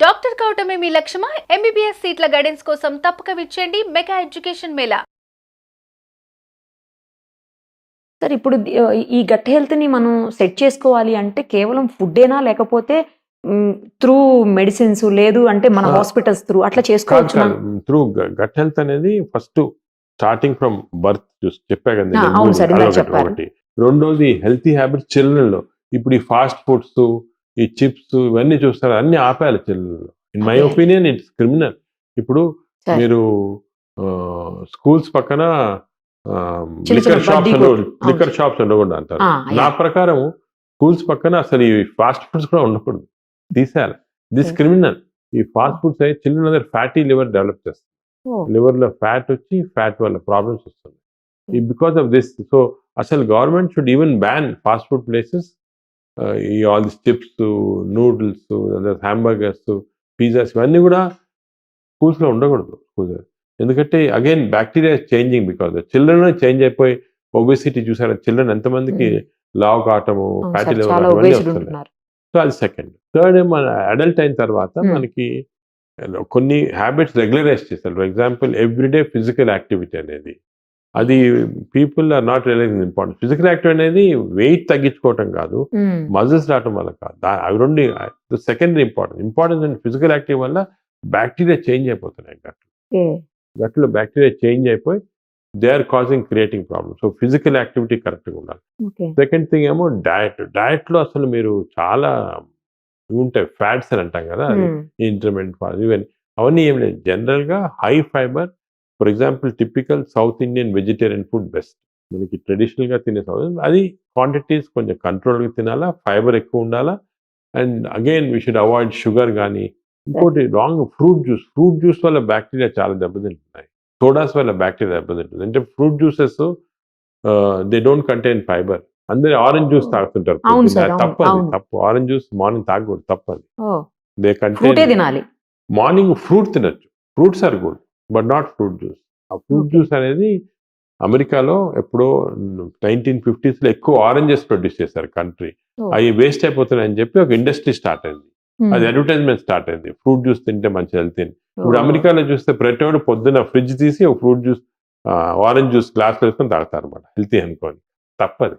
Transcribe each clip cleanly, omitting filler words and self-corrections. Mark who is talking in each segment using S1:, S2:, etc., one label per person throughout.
S1: Doctor కావటమే మీ లక్ష్యమా? MBBS సీట్ల guidance కోసం తప్పక విచ్చేయండి మెగా ఎడ్యుకేషన్ మేళా.
S2: సార్ ఇప్పుడు ఈ గట్ హెల్త్‌ని మనం సెట్ చేసుకోవాలి అంటే కేవలం ఫుడ్డేనా? లేకపోతే త్రూ మెడిసిన్స్ లేదు అంటే మన హాస్పిటల్స్ త్రూ అట్లా చేసుకోవచ్చునా?
S3: త్రూ గట్ హెల్త్ అనేది ఫస్ట్ స్టార్టింగ్ ఫ్రమ్ బర్త్ చెప్పా కదా.
S2: అవును సార్, ఇందాక చెప్పారు.
S3: ఒకటి రెండోది హెల్తీ హ్యాబిట్స్ చిల్డ్రన్లో. ఇప్పుడు ఈ ఫాస్ట్ ఫుడ్స్, ఈ చిప్స్ ఇవన్నీ చూస్తారు, అన్ని ఆపేయాలి చిల్డ్రన్లో. In my opinion it's criminal. ఇప్పుడు మీరు స్కూల్స్ పక్కన లిక్కర్ షాప్స్ ఉండకూడదు అంటారు. నా ప్రకారం స్కూల్స్ పక్కన అసలు ఈ ఫాస్ట్ ఫుడ్స్ కూడా ఉండకూడదు, తీసేయాలి. This criminal. ఈ ఫాస్ట్ ఫుడ్స్ అయితే చిల్డ్రన్ అందరు ఫ్యాటీ లివర్ డెవలప్ చేస్తారు. లివర్ లో ఫ్యాట్ వచ్చి ఫ్యాట్ వల్ల ప్రాబ్లమ్స్ వస్తుంది బికాస్ ఆఫ్ దిస్. సో అసలు government should even ban fast food places. ఈ all this chips, noodles, hamburgers, pizzas ఇవన్నీ కూడా స్కూల్స్ లో ఉండకూడదు. ఎందుకంటే again bacteria changing because children change అయిపోయి ఒబెసిటీ చూసారా, చిల్డ్రన్ ఎంతమందికి లావు కావటము, ఫ్యాటీ లివర్ వస్తున్నాయి. సో అది సెకండ్. థర్డ్, మన అడల్ట్ అయిన తర్వాత మనకి కొన్ని హ్యాబిట్స్ రెగ్యులరైజ్ చేస్తారు. For example everyday physical activity అనేది, అది people are not realizing important. Physical activity అనేది వెయిట్ తగ్గించుకోవటం కాదు, మజిల్స్ రావటం వల్ల కాదు. అవి రెండు సెకండరీ ఇంపార్టెంట్ ఫిజికల్ యాక్టివిటీ వల్ల బ్యాక్టీరియా చేంజ్ అయిపోతున్నాయి. గట్లో బ్యాక్టీరియా చేంజ్ అయిపోయి they are causing creating problem. So physical activity కరెక్ట్గా ఉండాలి. సెకండ్ థింగ్ ఏమో డయట్లో అసలు మీరు చాలా ఉంటాయి, ఫ్యాట్స్ అని అంటాం కదా, ఇంటర్మీడియట్ ఫ్యాట్స్ ఇవన్నీ అవన్నీ ఏం లేదు. జనరల్గా high fibre. For example typical south Indian vegetarian food best. మనకి ట్రెడిషనల్గా తినే అది క్వాంటిటీస్ కొంచెం కంట్రోల్గా తినాలా, ఫైబర్ ఎక్కువ ఉండాలా. And again we should avoid sugar కానీ. ఇంకోటి రాంగ్, ఫ్రూట్ జ్యూస్ వల్ల బ్యాక్టీరియా చాలా దెబ్బతింటున్నాయి. సోడాస్ వల్ల బ్యాక్టీరియా దెబ్బతింటుంది. అంటే fruit juices they don't contain fiber. అందరూ ఆరెంజ్ జ్యూస్ తాగుతుంటారు, తప్పు. ఆరెంజ్ జ్యూస్ మార్నింగ్ తాగకూడదు, తప్పది. దే కంటైన్ మార్నింగ్ ఫ్రూట్ తినచ్చు, fruits are good but not fruit juice. ఆ ఫ్రూట్ జ్యూస్ అనేది అమెరికాలో ఎప్పుడో 1950s ఎక్కువ ఆరెంజెస్ ప్రొడ్యూస్ చేశారు కంట్రీ. అవి వేస్ట్ అయిపోతున్నాయని చెప్పి ఒక ఇండస్ట్రీ స్టార్ట్ అయింది. అది అడ్వర్టైజ్మెంట్ స్టార్ట్ అయింది, ఫ్రూట్ జ్యూస్ తింటే మంచి హెల్త్ అని. ఇప్పుడు అమెరికాలో చూస్తే ప్రతివాడు పొద్దున్న ఫ్రిడ్జ్ తీసి ఒక fruit juice, orange juice glass వేసుకొని తాగుతారు అనమాట, హెల్తీ అనుకోని. తప్పది,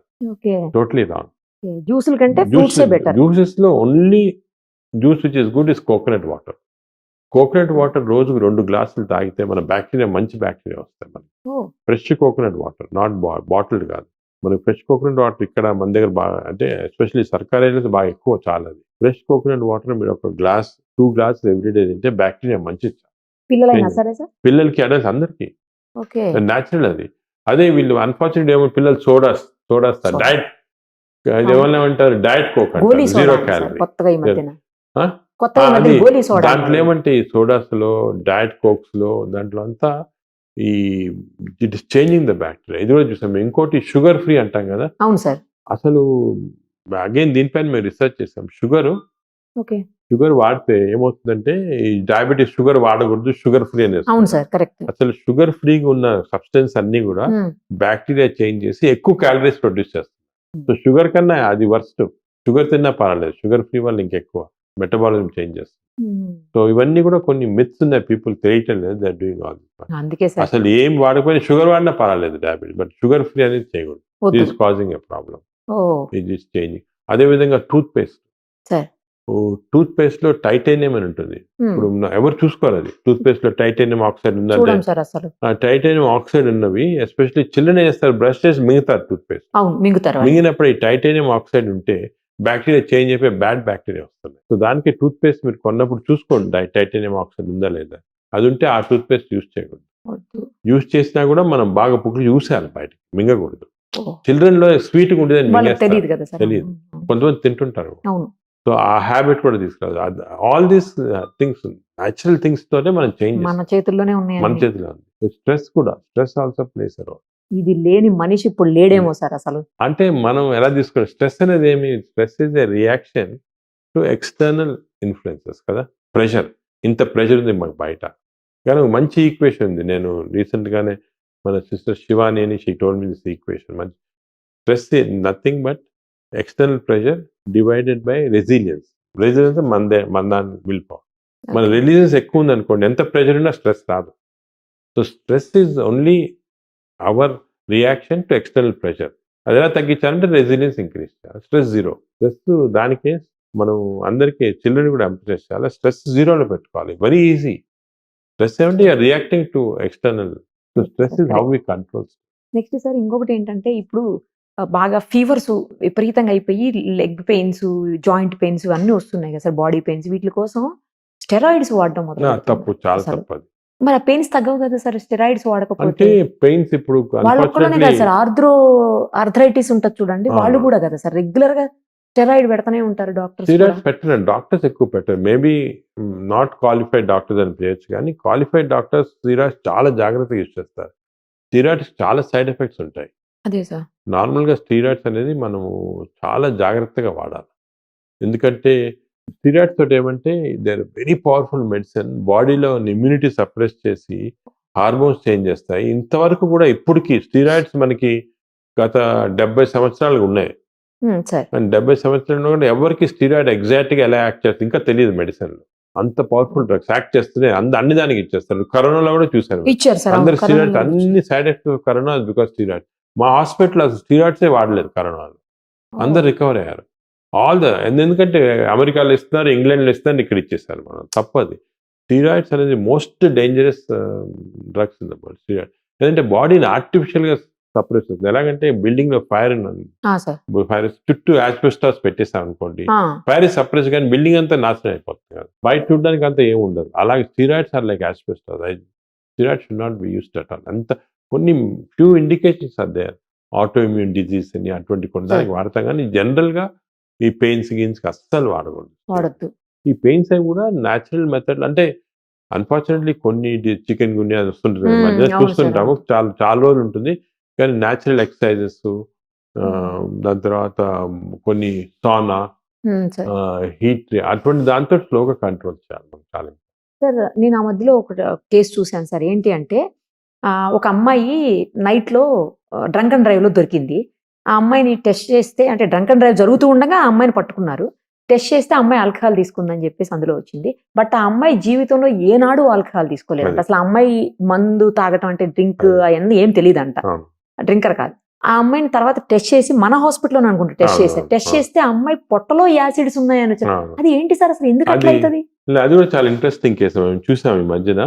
S3: టోటలీ రాంగ్. జ్యూసెస్ లో only juice which is good is coconut water. Coconut water రోజుకు 2 గ్లాసులు తాగితే మన బ్యాక్టీరియా, మంచి బ్యాక్టీరియా వస్తాయి మనకి. Fresh coconut water, not bottled కాదు. మనకి ఫ్రెష్ కోకోనట్ వాటర్ ఇక్కడ మన దగ్గర బాగా, అంటే ఎస్పెషల్లీ సర్కార్ ఏరియాస్ బాగా ఎక్కువ. చాలా ఫ్రెష్ కోకోనట్ వాటర్ మీరు ఒక గ్లాస్ 2 గ్లాసులు ఎవ్రీడే తింటే బ్యాక్టీరియా మంచిది. పిల్లలకి, అడల్ట్స్ అందరికి న్యాచురల్ అది. అదే వీళ్ళు అన్ఫార్చునేట్ ఏమో పిల్లలు సోడాస్ డైట్ ఏమంటారు, డైట్ కోక్ అంటారు, 0 క్యాలరీ. దాంట్లో ఏమంటే ఈ సోడాస్ లో, డైట్ కోక్స్ లో, దాంట్లో అంతా ఈ it is changing the bacteria. ఇది కూడా చూసాం. ఇంకోటి షుగర్ ఫ్రీ అంటాం కదా. అవును సార్. అసలు అగైన్ దీనిపైన మేము రీసెర్చ్ చేసాం. షుగర్ వాడితే ఏమవుతుందంటే, ఈ డయాబెటీస్ షుగర్ వాడకూడదు, షుగర్ ఫ్రీ అనేది. అసలు షుగర్ ఫ్రీగా ఉన్న సబ్స్టెన్స్ అన్ని కూడా బ్యాక్టీరియా చేంజ్ చేసి ఎక్కువ క్యాలరీస్ ప్రొడ్యూస్ చేస్తుంది. సో షుగర్ కన్నా అది వర్స్ట్. షుగర్ తిన్నా పర్వాలేదు, షుగర్ ఫ్రీ వల్ల ఇంకెక్కువ మెటబాలిజం చేంజ్ చేస్తుంది. సో ఇవన్నీ కూడా కొన్ని మిత్స్ ఉన్నాయి, పీపుల్ తెలియటం లేదు. That doing all this. అసలు ఏం వాడకపోయినా షుగర్ వాడినా పర్వాలేదు డయాబెటీస్, బట్ షుగర్ ఫ్రీ అనేది చేయకూడదు. It is causing a problem. It is changing. అదే విధంగా టూత్ పేస్ట్ లో టైటానియం అని ఉంటుంది. ఇప్పుడు ఎవరు చూసుకోవాలి, అది టూత్ పేస్ట్ లో టైటానియం ఆక్సైడ్ ఉందంటే, టైటానియం ఆక్సైడ్ ఉన్నవి ఎస్పెషల్లీ చిల్డ్రన్ చేస్తారు, బ్రష్ చేసి మింగుతారు టూత్ పేస్ట్. మింగినప్పుడు ఈ టైటానియం ఆక్సైడ్ ఉంటే బ్యాక్టీరియా చేంజ్ అయిపోయి బ్యాడ్ బ్యాక్టీరియా వస్తుంది. సో దానికి టూత్ పేస్ట్ మీరు కొన్నప్పుడు చూసుకోండి టైటానియం ఆక్సైడ్ ఉందా లేదా. అది ఉంటే ఆ టూత్ పేస్ట్ యూజ్ చేయకూడదు. యూజ్ చేసినా కూడా మనం బాగా పుక్కి చూసేయాలి, బయటకి మింగకూడదు. చిల్డ్రన్ లో స్వీట్గా ఉండేది తెలియదు, కొంతమంది తింటుంటారు. సో ఆ హ్యాబిట్ కూడా తీసుకురాదు. All these things natural things తోనే మనం చేంజ్,
S2: మన చేతుల్లోనే ఉన్నాయి.
S3: మన చేతిలో ఉంది. Stress also plays a role.
S2: ఇది లేని మనిషి ఇప్పుడు లేడేమో సార్ అసలు.
S3: అంటే మనం ఎలా తీసుకోవాలి, స్ట్రెస్ అనేది ఏమి, stress is a reaction to external influences కదా. ప్రెషర్, ఇంత ప్రెషర్ ఉంది మాకు బయట. కానీ మంచి ఈక్వేషన్ ఉంది. నేను రీసెంట్ గానే మన సిస్టర్ శివాని అని, she told me this equation. మంచి stress nothing but external pressure divided by resilience. Resilience is mandan willpower. మన రిలీజెస్ ఎక్కువ ఉంది అనుకోండి, ఎంత ప్రెషర్ ఉన్నా స్ట్రెస్ రాదు. So stress is only our reaction to external pressure. అది ఎలా తగ్గించాలంటే రెసిలియన్స్ ఇంక్రీజ్ చేయాలి. Stress zero. స్ట్రెస్ దానికే మనం అందరికీ చిల్డ్రన్ కూడా ఎంకరేజ్ చేయాలి. స్ట్రెస్ జీరోలో పెట్టుకోవాలి. Very easy. స్ట్రెస్ ఏమంటే reacting to external. So stress is how we control.
S2: Next sir ఇంకొకటి ఏంటంటే ఇప్పుడు బాగా ఫీవర్స్ విపరీతంగా అయిపోయి లెగ్ పెయిన్స్, జాయింట్ పెయిన్స్ అన్నీ వస్తున్నాయి కదా సార్, బాడీ పెయిన్స్. వీటి కోసం స్టెరాయిడ్స్ వాడడం
S3: తప్పు, చాలా తప్పు అది.
S2: మరి ఆ పెయిన్స్ తగ్గవు కదా సార్ స్టెరాయిడ్స్ వాడకపోతే?
S3: అంటే పెయిన్స్ ఇప్పుడు
S2: వాళ్ళు ఒక్కనే కదా సార్, ఆర్థరైటిస్ ఉంటుంది చూడండి, వాళ్ళు కూడా కదా సార్ రెగ్యులర్ గా స్టెరాయిడ్ పెడతానే ఉంటారు డాక్టర్స్.
S3: స్టెరాయిడ్స్ పెట్టరు, డాక్టర్స్ ఎక్కువ పెట్టరు. మేబీ నాట్ క్వాలిఫైడ్ డాక్టర్స్ అని చేయొచ్చు, కానీ క్వాలిఫైడ్ డాక్టర్స్ స్టెరాయిడ్స్ చాలా జాగ్రత్తగా యూజ్ చేస్తారు. స్టెరాయిడ్స్ చాలా సైడ్ ఎఫెక్ట్స్ ఉంటాయి.
S2: అదే సార్,
S3: నార్మల్గా స్టెరాయిడ్స్ అనేది మనము చాలా జాగ్రత్తగా వాడాలి. ఎందుకంటే స్టెరాయిడ్స్ తోటి ఏమంటే they are very powerful medicine. బాడీలో ఇమ్యూనిటీ సప్రెస్ చేసి హార్మోన్స్ చేంజ్ చేస్తాయి. ఇంతవరకు కూడా ఇప్పటికీ స్టెరాయిడ్స్ మనకి గత 70 సంవత్సరాలు ఉన్నాయి. అండ్ 70 సంవత్సరాలు కూడా ఎవరికి స్టెరాయిడ్ ఎగ్జాక్ట్గా ఎలా యాక్ట్ చేస్తుంది ఇంకా తెలియదు. మెడిసిన్లో అంత పవర్ఫుల్ డ్రగ్స్ యాక్ట్ చేస్తున్నాయి, అన్ని దానికి ఇచ్చేస్తారు. కరోనాలో కూడా చూసారు అందరు స్టెరాయిడ్స్, అన్ని side effects corona because steroid. మా హాస్పిటల్ అసలు స్టెరాయిడ్సే వాడలేదు కరోనాలో, అందరు రికవర్ అయ్యారు. ఎందుకంటే అమెరికాలో ఇస్తున్నారు, ఇంగ్లాండ్లో ఇస్తున్నారు, ఇక్కడ ఇచ్చేస్తారు. మనం తప్పది. స్టెరాయిడ్స్ అనేది most dangerous drugs in the world. Steroid ఎందుకంటే బాడీని ఆర్టిఫిషియల్గా సప్రెస్ అవుతుంది. ఎలాగంటే బిల్డింగ్ లో ఫైర్ ఫైర్ చుట్టూ యాస్బెస్టాస్ పెట్టేస్తాం అనుకోండి, ఫైర్ సప్రెస్ కానీ బిల్డింగ్ అంతా నాశనం అయిపోతుంది కదా, బయట చూడడానికి అంతా ఏమి ఉండదు. అలాగే steroids are like asbestos. Steroids should not be used at all. అంత కొన్ని few indications are there, autoimmune disease అని అటువంటి కొన్ని దానికి వాడతాం, కానీ జనరల్ గా ఈ పెయిన్స్ గిన్స్ అస్సలు వాడకూడదు. ఈ పెయిన్స్ అవి కూడా న్యాచురల్ మెథడ్. అంటే అన్ఫార్చునేట్లీ కొన్ని చికెన్ గున్యా వస్తుంటుంది మధ్య చూస్తుంటాము, చాలా రోజులు ఉంటుంది. కానీ న్యాచురల్ ఎక్సర్సైజెస్, దాని తర్వాత కొన్ని సానా, హీట్, అటువంటి దాంతో స్లోగా కంట్రోల్ చేయాలి. చాలా
S2: సార్ నేను ఆ మధ్యలో ఒక కేసు చూశాను సార్. ఏంటి అంటే ఒక అమ్మాయి నైట్ లో డ్రంక్ అండ్ డ్రైవ్ లో దొరికింది. ఆ అమ్మాయిని టెస్ట్ చేస్తే, అంటే డ్రంక్ అండ్ డ్రైవ్ జరుగుతూ ఉండగా ఆ అమ్మాయిని పట్టుకున్నారు. టెస్ట్ చేస్తే అమ్మాయి ఆల్కహాల్ తీసుకుందని చెప్పేసి అందులో వచ్చింది. బట్ ఆ అమ్మాయి జీవితంలో ఏనాడు ఆల్కహాల్ తీసుకోలేదంట. అసలు ఆ అమ్మాయి మందు తాగటం అంటే డ్రింక్ అవన్నీ ఏం తెలియదంట, డ్రింకర్ కాదు. ఆ అమ్మాయిని తర్వాత టెస్ట్ చేసి మన హాస్పిటల్లో అనుకుంటా టెస్ట్ చేస్తే ఆ అమ్మాయి పొట్టలో యాసిడ్స్ ఉన్నాయని వచ్చారు. అది ఏంటి సార్ అసలు, ఎందుకు అట్లా అవుతుంది?
S3: అది కూడా చాలా ఇంట్రెస్టింగ్ కేసు. మేము చూసాం ఈ మధ్యన.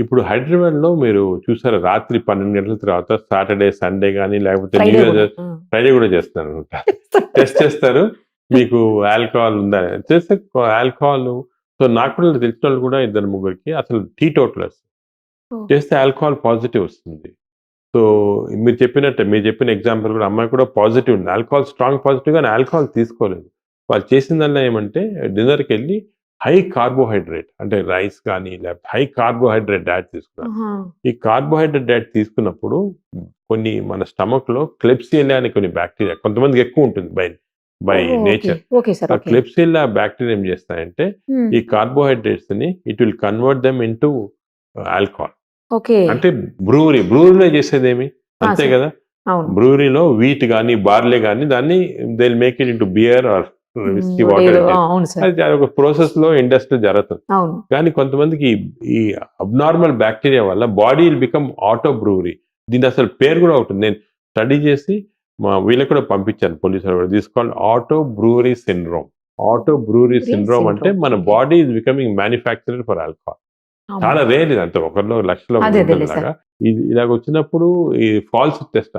S3: ఇప్పుడు హైదరాబాద్ లో మీరు చూసారు, రాత్రి 12 గంటల తర్వాత సాటర్డే, సండే కానీ లేకపోతే ఫ్రైడే కూడా చేస్తున్నారు అనమాట. టెస్ట్ చేస్తారు, మీకు ఆల్కహాల్ ఉందా చేస్తే ఆల్కహాల్. సో నాకు కూడా తెలిసిన వాళ్ళు కూడా 2-3 అసలు టీటోటలర్స్ చేస్తే ఆల్కహాల్ పాజిటివ్ వస్తుంది. సో మీరు చెప్పిన ఎగ్జాంపుల్ కూడా అమ్మాయి కూడా పాజిటివ్ ఉంది, ఆల్కహాల్ స్ట్రాంగ్ పాజిటివ్, కానీ ఆల్కహాల్ తీసుకోలేదు. వాళ్ళు చేసిందల్లా ఏమంటే డిన్నర్కి వెళ్ళి హై కార్బోహైడ్రేట్ అంటే రైస్ కానీ లేకపోతే హై కార్బోహైడ్రేట్ డైట్ తీసుకున్నారు. ఈ కార్బోహైడ్రేట్ డైట్ తీసుకున్నప్పుడు కొన్ని మన స్టమక్ లో క్లెప్సియల్లా అని కొన్ని బ్యాక్టీరియా, కొంతమందికి ఎక్కువ ఉంటుంది బై నేచర్. క్లెప్సియల్లా బ్యాక్టీరియా ఏం చేస్తాయంటే ఈ కార్బోహైడ్రేట్స్ ని it will convert them into alcohol. అంటే బ్రూవరీలో చేసేదేమి అంతే కదా, బ్రూవరీలో వీట్ కానీ బార్లే కానీ దాన్ని they will make it into beer or whisky water. అది ఒక ప్రాసెస్ లో ఇండస్ట్రీ జరుగుతుంది. కానీ కొంతమందికి ఈ అబ్నార్మల్ బ్యాక్టీరియా వల్ల body will become auto brewery. దీని అసలు పేరు కూడా ఉంటుంది, నేను స్టడీ చేసి మా వీళ్ళకి కూడా పంపించాను, పోలీసులు కూడా. This called auto brewery syndrome. Auto brewery syndrome అంటే మన body is becoming manufacturer for alcohol. చాలా రేర్ ఇది, అంతే 1,00,000 లాగా ఇలాగ వచ్చినప్పుడు ఈ ఫాల్స్ టెస్ట్.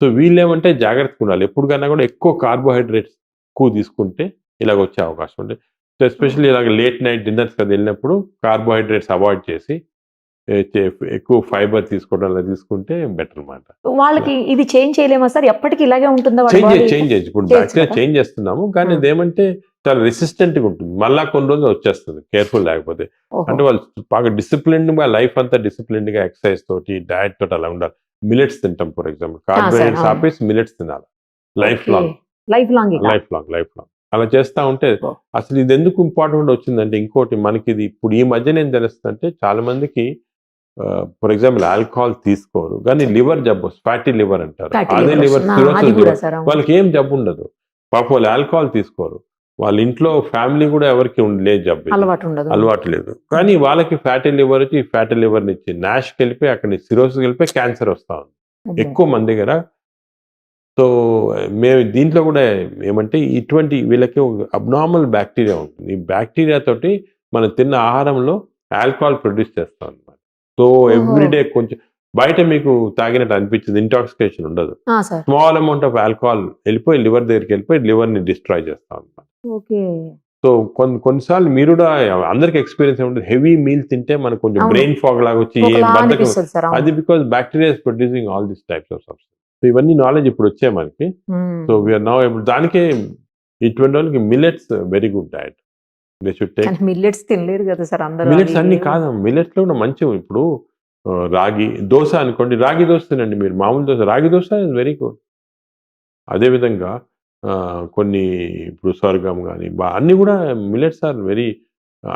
S3: సో వీళ్ళేమంటే జాగ్రత్తగా ఉండాలి. ఎప్పుడు కన్నా కూడా ఎక్కువ కార్బోహైడ్రేట్స్ ఎక్కువ తీసుకుంటే ఇలాగ వచ్చే అవకాశం ఉంది. సో ఎస్పెషల్లీ ఇలాగ లేట్ నైట్ డిన్నర్స్ కదా వెళ్ళినప్పుడు కార్బోహైడ్రేట్స్ అవాయిడ్ చేసి ఎక్కువ ఫైబర్ తీసుకోవడం అలా తీసుకుంటే బెటర్ అన్నమాట.
S2: వాళ్ళకి ఇది చేంజ్ చేయలేమా సార్? ఎప్పటికీ ఇలాగే ఉంటుందా?
S3: చేంజ్ ఇప్పుడు చేంజ్ చేస్తున్నాము, కానీ ఇదేమంటే చాలా రెసిస్టెంట్ గా ఉంటుంది. మళ్ళా కొన్ని రోజులు వచ్చేస్తుంది కేర్ఫుల్ లేకపోతే. అంటే వాళ్ళు బాగా డిసిప్లిన్డ్ గా లైఫ్ అంతా డిసిప్లిన్డ్ గా ఎక్సర్సైజ్ తోటి డయట్ తోటి అలా ఉండాలి. మిలెట్స్ తింటాం ఫర్ ఎగ్జాంపుల్, కార్బోహైడ్రేట్స్ ఆపేసి మిలెట్స్ తినాలి లైఫ్ లాంగ్. అలా చేస్తా ఉంటే అసలు ఇది ఎందుకు ఇంపార్టెంట్ వచ్చిందంటే, ఇంకోటి మనకి ఇది ఇప్పుడు ఈ మధ్యన ఏం తెలుస్తుందంటే చాలా మందికి ఫర్ ఎగ్జాంపుల్ ఆల్కహాల్ తీసుకోరు కానీ లివర్ జబ్బు, ఫ్యాటీ లివర్ అంటారు. అదే లివర్ వాళ్ళకి ఏం జబ్బు ఉండదు. పాప వాళ్ళు ఆల్కహాల్ తీసుకోరు వాళ్ళ ఇంట్లో ఫ్యామిలీ కూడా ఎవరికి లేదు జబ్బు ఇది.
S2: అలవాటు ఉండదు.
S3: అలవాటు లేదు, కానీ వాళ్ళకి ఫ్యాటీ లివర్ వచ్చి ఫ్యాటీ లివర్ నుంచి నాష్కి వెళ్ళిపోయి అక్కడి నుంచి సిరోసిస్ వెళ్ళిపోయి క్యాన్సర్ వస్తా ఉంది
S2: అబ్బో.
S3: ఎక్కువ మంది దగ్గర. సో మేము దీంట్లో కూడా ఏమంటే ఇటువంటి వీళ్ళకి అబ్నార్మల్ బ్యాక్టీరియా ఉంటుంది. ఈ బ్యాక్టీరియా తోటి మనం తిన్న ఆహారంలో ఆల్కహాల్ ప్రొడ్యూస్ చేస్తాం అనమాట. సో ఎవ్రీడే కొంచెం బయట మీకు తాగినట్టు అనిపించింది, ఇంటాక్సికేషన్ ఉండదు.
S2: Sir
S3: small amount of alcohol వెళ్ళిపోయి లివర్ దగ్గరికి వెళ్ళిపోయి లివర్ని డిస్ట్రాయ్ చేస్తాం అనమాట.
S2: ఓకే.
S3: సో కొన్నిసార్లు మీరు కూడా అందరికి ఎక్స్పీరియన్స్ ఉంటుంది, హెవీ మీల్ తింటే మనకు కొంచెం
S2: అవును.
S3: బ్రెయిన్ ఫాగ్ లాగా వచ్చి ఏ
S2: ఒకలా
S3: బద్ధకం,
S2: అనిపిస్తుంది సార్. అవును.
S3: అది because bacteria is producing all this types of substance. So ఇవన్నీ నాలెడ్జ్ ఇప్పుడు వచ్చాయి మనకి. సో వీఆర్ నౌ ఏబుల్, దానికే ఇటువంటి వాళ్ళకి millets very good diet. They should take
S2: కానీ మిల్లెట్స్ తినలేరు కదా సార్ అందరూ.
S3: మిల్లెట్స్.
S2: అది
S3: అన్ని కాదు, మిల్లెట్స్ లో కూడా మంచివి. ఇప్పుడు రాగి దోశ అనుకోండి, రాగి దోశ తినండి మీరు, మామూలు దోశ, రాగి దోశ ఇస్ వెరీ గుడ్. అదేవిధంగా కొన్ని ఇప్పుడు స్వర్గం కానీ అన్నీ కూడా మిల్లెట్స్ ఆర్ వెరీ,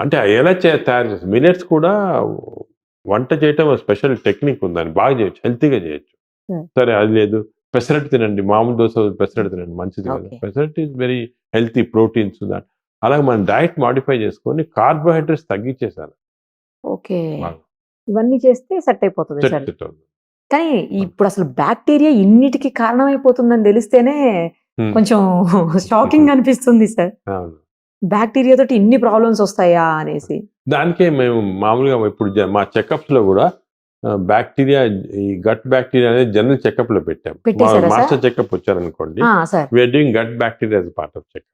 S3: అంటే ఎలా తయారు చేస్తారు మిల్లెట్స్ కూడా వంట చేయటం స్పెషల్ టెక్నిక్ ఉంది, దాన్ని బాగా చేయొచ్చు, హెల్తీగా చేయొచ్చు. సరే అది లేదు, పెసరట్టు తినండి, మామూలు దోశ పెసరట్టు తినండి, మంచిది కదా.
S2: Okay.
S3: Pesarattu is very healthy, proteins that. అలాగే మన డైట్ మాడిఫై చేసుకొని కార్బోహైడ్రేట్స్ తగ్గించేసారు.
S2: ఓకే.
S3: బాగా.
S2: ఇవన్నీ చేస్తే సెట్ అయిపోతుంది సార్.
S3: చెట్టు చెట్టు.
S2: కానీ ఇప్పుడు అసలు బ్యాక్టీరియా ఇన్నిటికి కారణమైపోతుందని తెలిస్తేనే
S3: Hmm.
S2: కొంచెం షాకింగ్ అనిపిస్తుంది సార్.
S3: అవును.
S2: బ్యాక్టీరియా తోటి ఇన్ని ప్రాబ్లమ్స్ వస్తాయా అనేసి.
S3: దానికే మేము మామూలుగా ఇప్పుడు మా చెకప్స్ లో కూడా బ్యాక్టీరియా, ఈ గట్ బ్యాక్టీరియా అనేది జనరల్ చెకప్ లో పెట్టాం.
S2: పెట్టేశారా సార్?
S3: మాస్టర్ చెకప్ వచ్చారనుకోండి,
S2: sir
S3: we're doing gut bacteria as part of checkup.